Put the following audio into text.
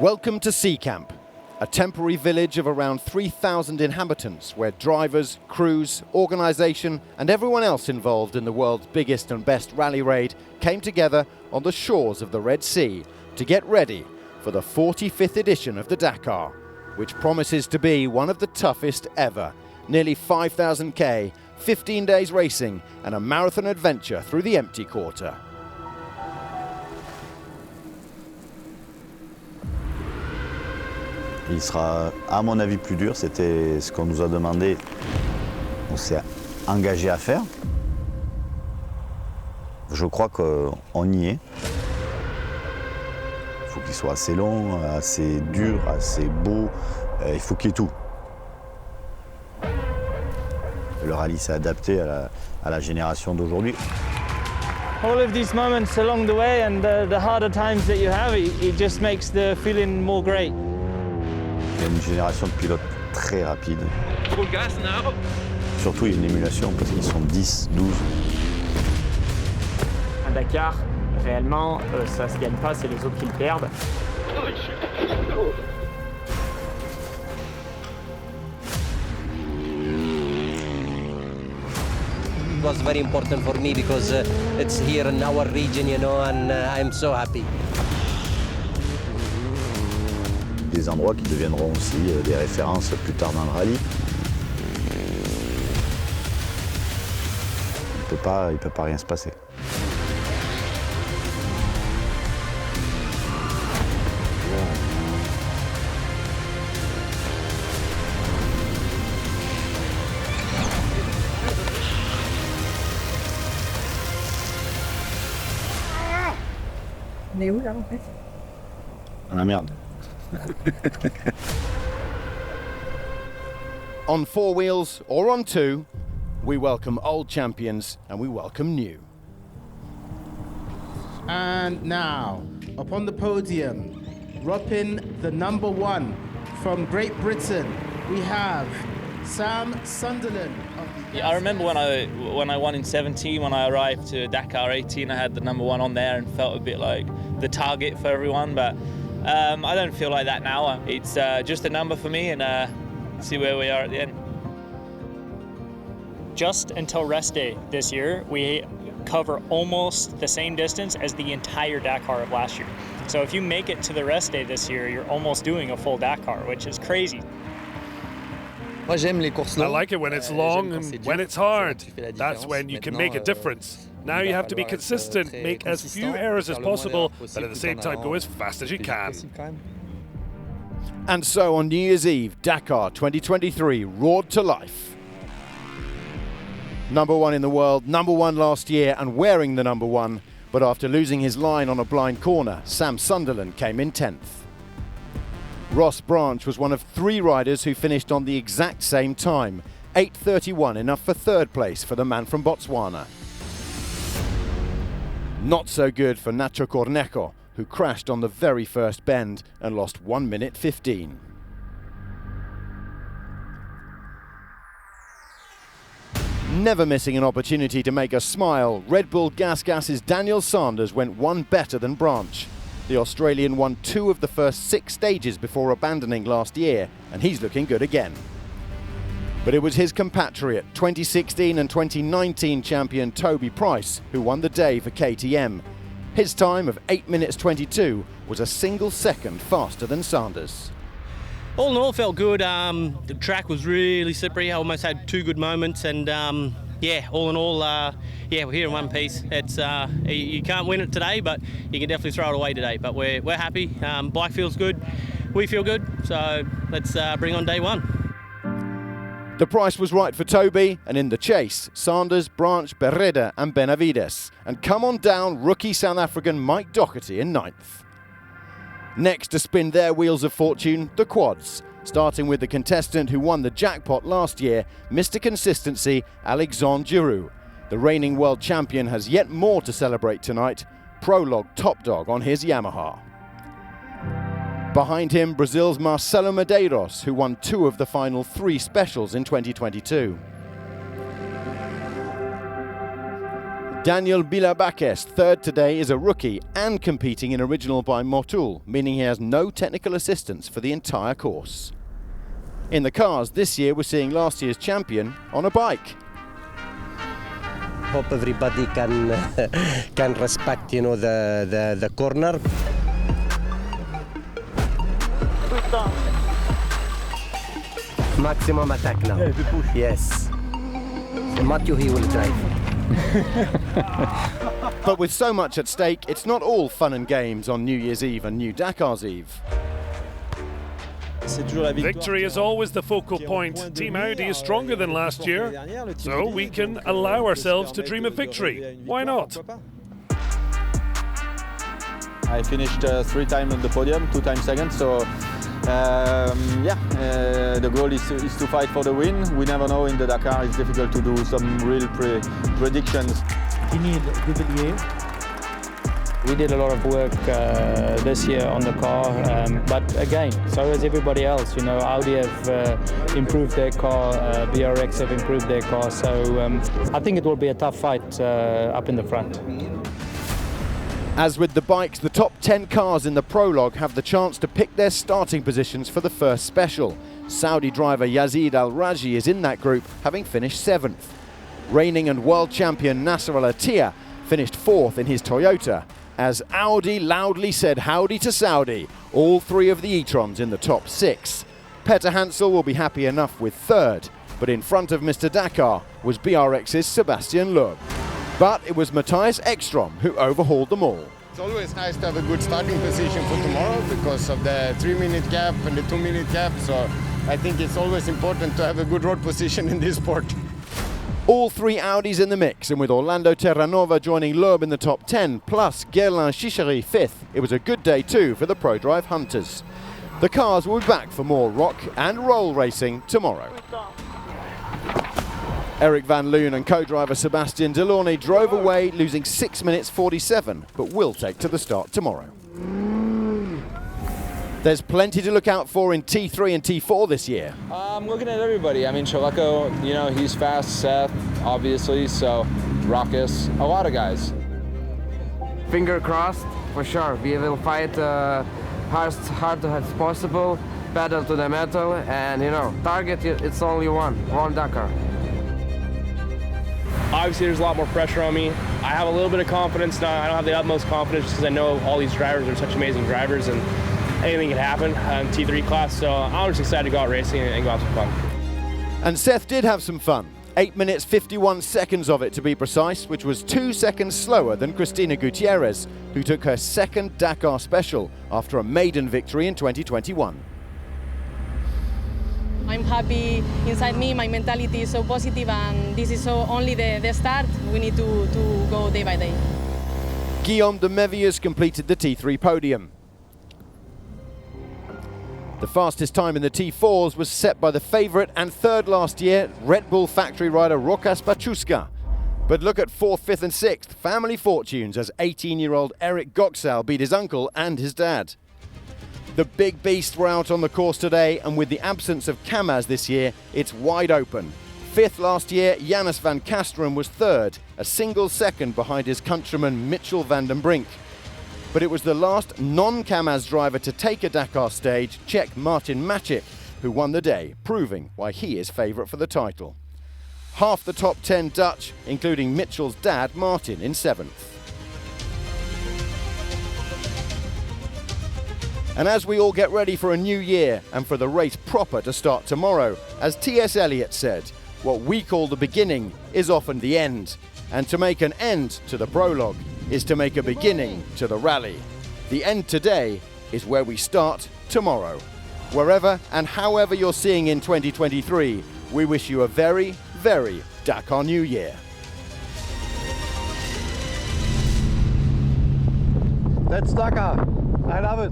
Welcome to Sea Camp, a temporary village of around 3,000 inhabitants where drivers, crews, organisation and everyone else involved in the world's biggest and best rally raid came together on the shores of the Red Sea to get ready for the 45th edition of the Dakar, which promises to be one of the toughest ever. Nearly 5,000 k, 15 days racing and a marathon adventure through the empty quarter. Il sera, à mon avis, plus dur. C'était ce qu'on nous a demandé. On s'est engagé à faire. Je crois qu'on y est. Il faut qu'il soit assez long, assez dur, assez beau. Il faut qu'il y ait tout. Le rallye s'est adapté à la génération d'aujourd'hui. All of these moments along the way and the harder times that you have, it just makes the feeling more great. Il y a une génération de pilotes très rapides. Full gas now. Surtout, il y a une émulation parce qu'ils sont 10, 12. À Dakar, réellement, ça se gagne pas, c'est les autres qui le perdent. It was very important for me because it's here in our region, you know, and I'm so happy. Des endroits qui deviendront aussi des références plus tard dans le rallye. Il peut pas rien se passer. On est où là en fait? Dans la merde. On four wheels or on two, we welcome old champions and we welcome new. And now, upon the podium, roping the number one from Great Britain, we have Sam Sunderland. Yeah, I remember when I won in 17, when I arrived to Dakar 18, I had the number one on there and felt a bit like the target for everyone, but I don't feel like that now. It's just a number for me, and see where we are at the end. Just until rest day this year, we cover almost the same distance as the entire Dakar of last year. So if you make it to the rest day this year, you're almost doing a full Dakar, which is crazy. I like it when it's long and when it's hard. That's when you can make a difference. Now you have to be consistent, make as few errors as possible, but at the same time go as fast as you can. And so on New Year's Eve, Dakar 2023 roared to life. Number one in the world, number one last year and wearing the number one, but after losing his line on a blind corner, Sam Sunderland came in 10th. Ross Branch was one of 3 riders who finished on the exact same time, 8:31, enough for third place for the man from Botswana. Not so good for Nacho Cornejo, who crashed on the very first bend and lost 1 minute 15. Never missing an opportunity to make us smile, Red Bull Gas's Daniel Sanders went one better than Branch. The Australian won 2 of the first 6 stages before abandoning last year, and he's looking good again. But it was his compatriot, 2016 and 2019 champion Toby Price, who won the day for KTM. His time of 8 minutes 22 was a single second faster than Sanders. All in all, felt good. The track was really slippery. I almost had 2 good moments, and yeah, all in all, yeah, we're here in one piece. It's you can't win it today, but you can definitely throw it away today. But we're happy. Bike feels good. We feel good. So let's bring on day one. The price was right for Toby, and in the chase, Sanders, Branch, Berreda and Benavides. And come on down, rookie South African Mike Doherty in 9th. Next to spin their wheels of fortune, the quads, starting with the contestant who won the jackpot last year, Mr. Consistency, Alexandre Giroux. The reigning world champion has yet more to celebrate tonight, Prologue top dog on his Yamaha. Behind him, Brazil's Marcelo Medeiros, who won 2 of the final 3 specials in 2022. Daniel Bilabakes, third today, is a rookie and competing in original by Motul, meaning he has no technical assistance for the entire course. In the cars this year, we're seeing last year's champion on a bike. Hope everybody can respect, the corner. Maximum attack now. Yes. Matthew, he will drive. But with so much at stake, it's not all fun and games on New Year's Eve and New Dakar's Eve. Victory is always the focal point. Team Audi is stronger than last year, so we can allow ourselves to dream of victory. Why not? I finished 3 times on the podium, 2 times second, so the goal is to fight for the win. We never know in the Dakar, it's difficult to do some real predictions. We did a lot of work this year on the car, but again, so has everybody else. Audi have improved their car, BRX have improved their car, so I think it will be a tough fight up in the front. As with the bikes, the top 10 cars in the prologue have the chance to pick their starting positions for the first special. Saudi driver Yazid Al-Raji is in that group, having finished 7th. Reigning and world champion Nasser al-Attiyah finished 4th in his Toyota, as Audi loudly said howdy to Saudi, all 3 of the e-trons in the top 6. Peter Hansel will be happy enough with 3rd, but in front of Mr. Dakar was BRX's Sebastian Loeb. But it was Matthias Ekstrom who overhauled them all. It's always nice to have a good starting position for tomorrow because of the 3-minute gap and the 2-minute gap, so I think it's always important to have a good road position in this sport. All 3 Audis in the mix, and with Orlando Terranova joining Loeb in the top 10, plus Guerlain Chichery 5th, it was a good day too for the ProDrive hunters. The cars will be back for more rock and roll racing tomorrow. Eric Van Loon and co-driver Sebastian Delaunay drove away, losing 6 minutes 47, but will take to the start tomorrow. There's plenty to look out for in T3 and T4 this year. I'm looking at everybody. I mean, Chaleko, he's fast, Seth, obviously, so Raucus, a lot of guys. Finger crossed, for sure. We will fight hard as possible, pedal to the metal, and, target, it's only one Dakar. Obviously, there's a lot more pressure on me. I have a little bit of confidence now. I don't have the utmost confidence because I know all these drivers are such amazing drivers and anything can happen in T3 class. So I'm just excited to go out racing and go have some fun. And Seth did have some fun. 8 minutes 51 seconds of it to be precise, which was 2 seconds slower than Cristina Gutierrez, who took her 2nd Dakar special after a maiden victory in 2021. I'm happy inside me, my mentality is so positive, and this is only the start. We need to go day by day. Guillaume de Mévius completed the T3 podium. The fastest time in the T4s was set by the favourite and 3rd last year, Red Bull factory rider Rokas Bachuska. But look at 4th, 5th and 6th, family fortunes, as 18-year-old Eric Goxal beat his uncle and his dad. The big beasts were out on the course today, and with the absence of Kamaz this year, it's wide open. 5th last year, Janus van Kasteren was 3rd, a single second behind his countryman Mitchell van den Brink. But it was the last non-Kamaz driver to take a Dakar stage, Czech Martin Maciek, who won the day, proving why he is favourite for the title. Half the top 10 Dutch, including Mitchell's dad Martin in 7th. And as we all get ready for a new year and for the race proper to start tomorrow, as T.S. Eliot said, what we call the beginning is often the end. And to make an end to the prologue is to make a beginning to the rally. The end today is where we start tomorrow. Wherever and however you're seeing in 2023, we wish you a very, very Dakar New Year. That's Dakar. I love it.